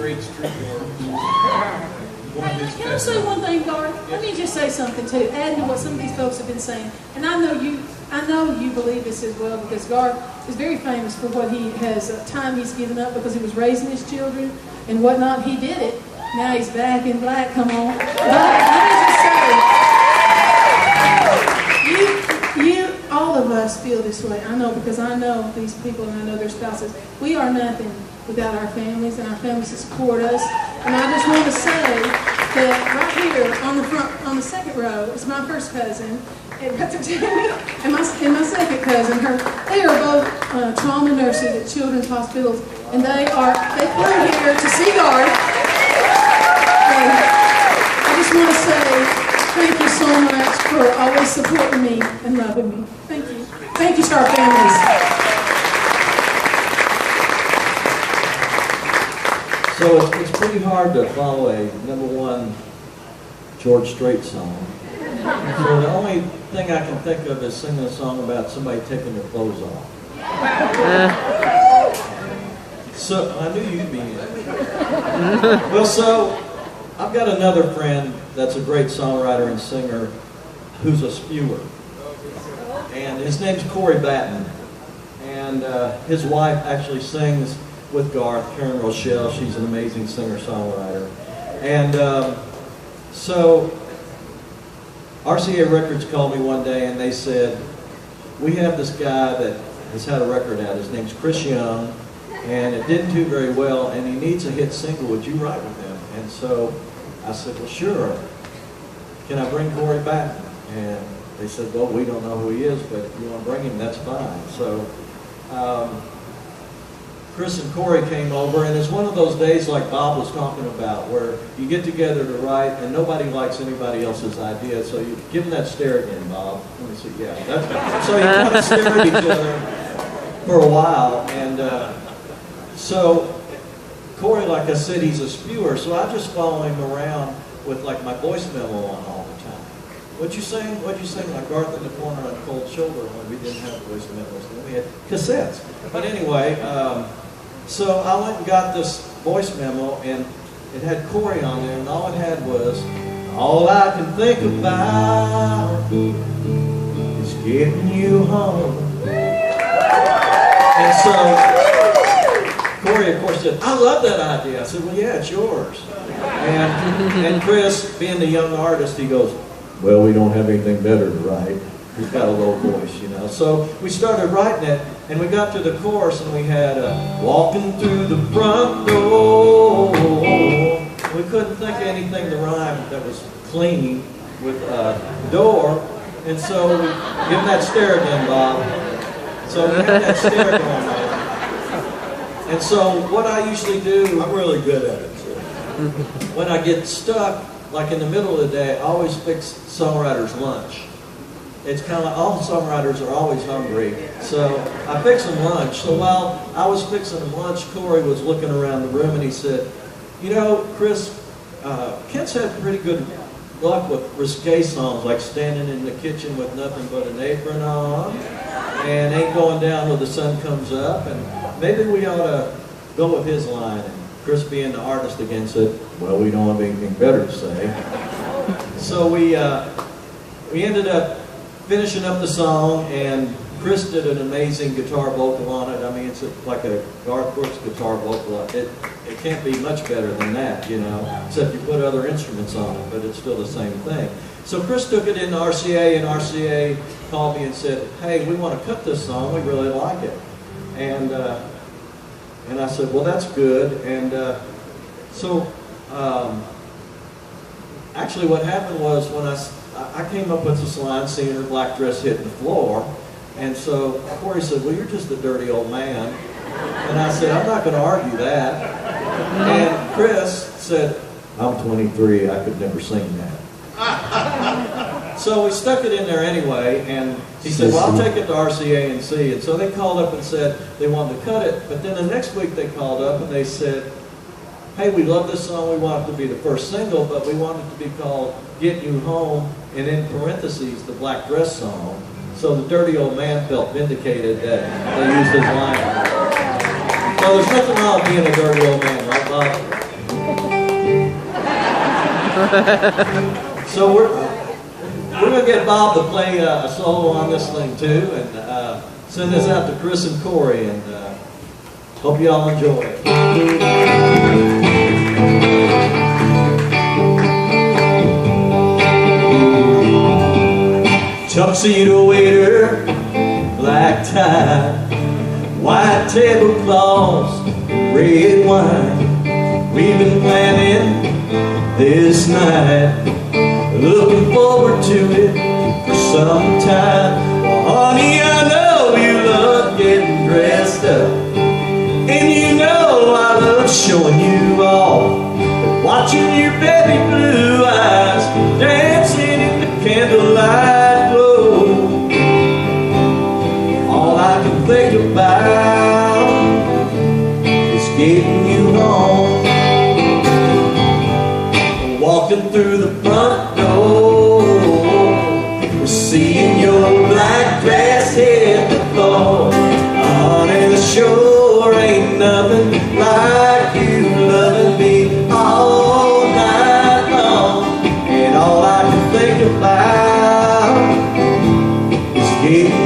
great street Can I say one thing, Garth? Let me just say something too, adding to what some of these folks have been saying. And I know you believe this as well, because Garth is very famous for what he has time he's given up because he was raising his children and whatnot. He did it. Now he's back in black. Come on. But let me just say, all of us feel this way. I know, because I know these people and I know their spouses. We are nothing without our families, and our families support us. And I just want to say that right here on the front, on the second row, is my first cousin, and my second cousin. They are both trauma nurses at children's hospitals, and they flew here to see Garth. I just want to say thank you so much for always supporting me and loving me. Thank you. Thank you to our families. So it's pretty hard to follow a #1 George Strait song. So the only thing I can think of is singing a song about somebody taking their clothes off. So I knew you'd be in it. Well, so I've got another friend that's a great songwriter and singer who's a spewer. And his name's Corey Batten. And his wife actually sings with Garth, Karen Rochelle. She's an amazing singer-songwriter. And so RCA Records called me one day and they said, we have this guy that has had a record out. His name's Chris Young, and it didn't do very well, and he needs a hit single. Would you write with him? And so I said, well, sure. Can I bring Corey back? And they said, well, we don't know who he is, but if you want to bring him, that's fine. So Chris and Corey came over, and it's one of those days like Bob was talking about, where you get together to write, and nobody likes anybody else's idea, so you give them that stare again, Bob. Let me see, yeah. So you kind of stare at each other for a while, and so Corey, like I said, he's a spewer, so I just follow him around with like my voice memo on all the time. What'd you sing? Like Garth in the Corner on Cold Shoulder when we didn't have voice memos, then we had cassettes. But anyway, so I went and got this voice memo, and it had Corey on there, and all it had was, all I can think about is getting you home. And so Corey, of course, said, I love that idea. I said, well, yeah, it's yours. And Chris, being the young artist, he goes, well, we don't have anything better to write. He's got a low voice, you know. So we started writing it, and we got to the chorus, and we had walking through the front door. We couldn't think of anything to rhyme that was clean with door, and so we give him that stare again, Bob. So we had that stare going on. And so what I usually do, I'm really good at it. So. When I get stuck, like in the middle of the day, I always fix songwriters' lunch. It's kind of like all songwriters are always hungry, so I fix them lunch. So while I was fixing them lunch, Corey was looking around the room and he said, you know, Chris, Kent's had pretty good luck with risque songs like Standing in the Kitchen with Nothing But an Apron On, and Ain't Going Down Till the Sun Comes Up, and maybe we ought to go with his line. And Chris, being the artist again, said, well, we don't have anything better to say. So we ended up finishing up the song, and Chris did an amazing guitar vocal on it. I mean, it's like a Garth Brooks guitar vocal. It can't be much better than that, you know, except you put other instruments on it, but it's still the same thing. So Chris took it into RCA, and RCA called me and said, hey, we want to cut this song. We really like it. And I said, well, that's good. And actually what happened was when I came up with this line, seeing her black dress hitting the floor, and so Corey said, well, you're just a dirty old man. And I said, I'm not going to argue that. And Chris said, I'm 23, I could never sing that. So we stuck it in there anyway, and he said, well, I'll take it to RCA and see. And so they called up and said they wanted to cut it, but then the next week they called up and they said, hey, we love this song, we want it to be the first single, but we want it to be called Get You Home, and in parentheses, the black dress song. So the dirty old man felt vindicated that they used his line. So there's nothing wrong with being a dirty old man, right, Bob? So we're gonna get Bob to play a solo on this thing too, and send this out to Chris and Corey, and hope you all enjoy it. Tuxedo waiter, black tie, white tablecloths, red wine. We've been planning this night, looking forward to it for some time. Well, honey, I know you love getting dressed up, and you know I love showing you off, watching your baby blue eyes dancing in the candlelight glow. All I can think about is getting you home, walking through the front door, seeing your black dress hit the floor. Honey, the sure ain't nothing like you loving me all night long, and all I can think about is getting